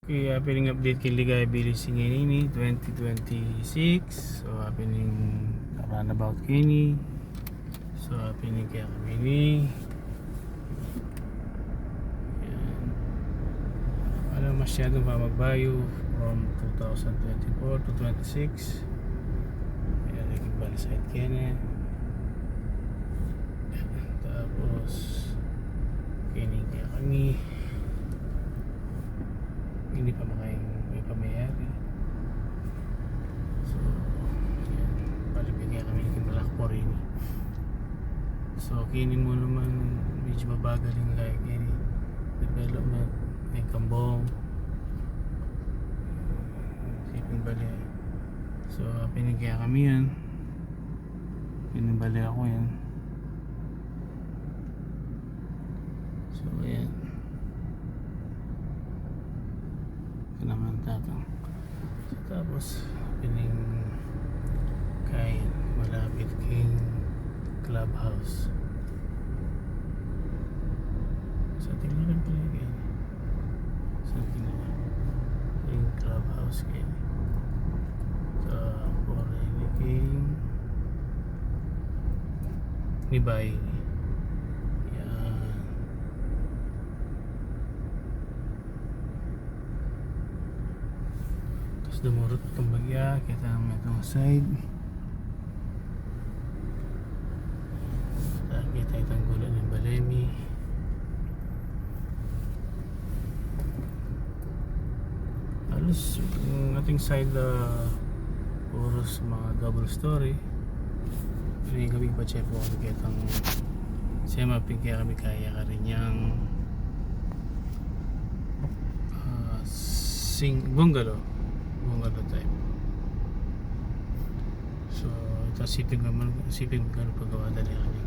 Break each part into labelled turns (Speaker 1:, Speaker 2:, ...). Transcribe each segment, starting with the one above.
Speaker 1: Kaya happening update kay Ligaya Bilis ini 2026. So happening runabout kini. So happening kaya kami ni. Wala masyadong pamagbayo from 2024 to 26. Kaya naging balaside kaya na. Tapos kini kaya kami. Hindi pa may pamayari. So yan, palibigyan kami ng Blackpor ini. So kini mo naman medyo mabagal yung kaya kini development may kambong siping bali. So pinigyan kami yan, pinibali ako yan. So ayan naman tatang. So, tapos pining kain malapit king clubhouse. So tingnan pala kain. So tingnan king clubhouse kain. So for any king ni bay. Dumurot itong bagya, kita naman itong side. Kita itong gulo ng Balemi. Halos yung ating side puros mga double story. Yung kami pa check po kami kitang semi-pink kaya kami kaya ka rin yung bungalow type. So ito siping magkano paggawa dali kami.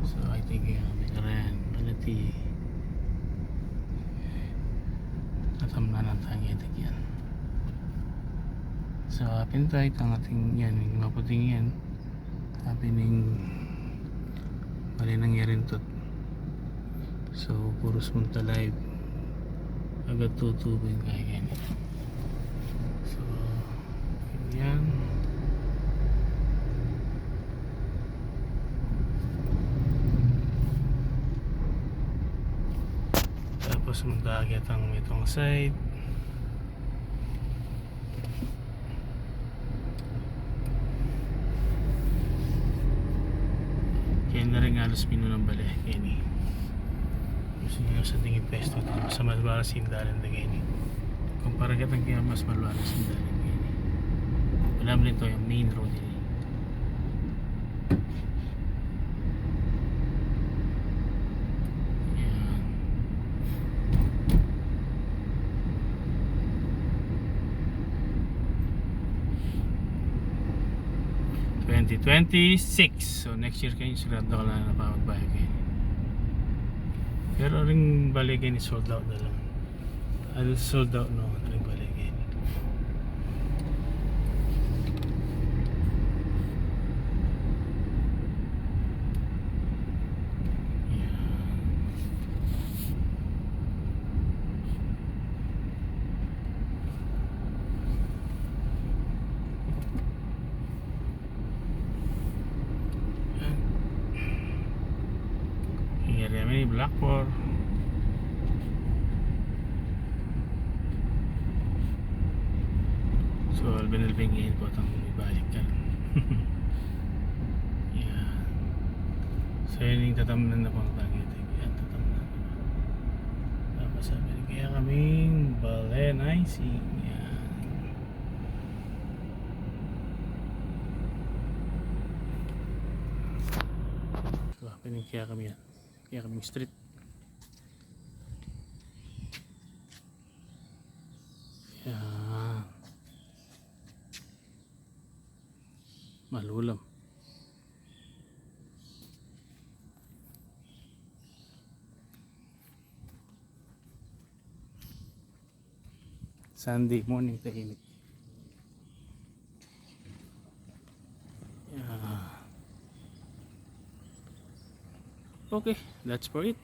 Speaker 1: So I think kami karan malati natamnan ang tangi ito yan. So pintay ang ating yan yung maputing yan happening mali nangyarin to. So puros munta live agad tutubin kaya yan. So yan tapos magkakit ang itong side. Kaya na rin halos pinulang bali kaya ni gusto nyo sa tingin pesto ito mas maluwalas yung dalan na gani kumpara kitang kaya mas maluwalas yung dalan gani. Alam rin ito yung main road ini. Yan 2026. So next year kayo sigurado ka lang na pamagbayo kayo. Pero ring baligay ni sold out na lang. I'll sold out no ring baligay. Ini Blackpor. So albin-albingin po itong ibalik ka. Yan. So yun yung tatamnan na pang tangit. Yan tatamnan na. Tapos sabi kaya kaming balenizing. Yan. So kaya kami yan. Kaya kaming street. Yan. Malulam. Sunday morning tahimik. Yan. Okay, that's for it.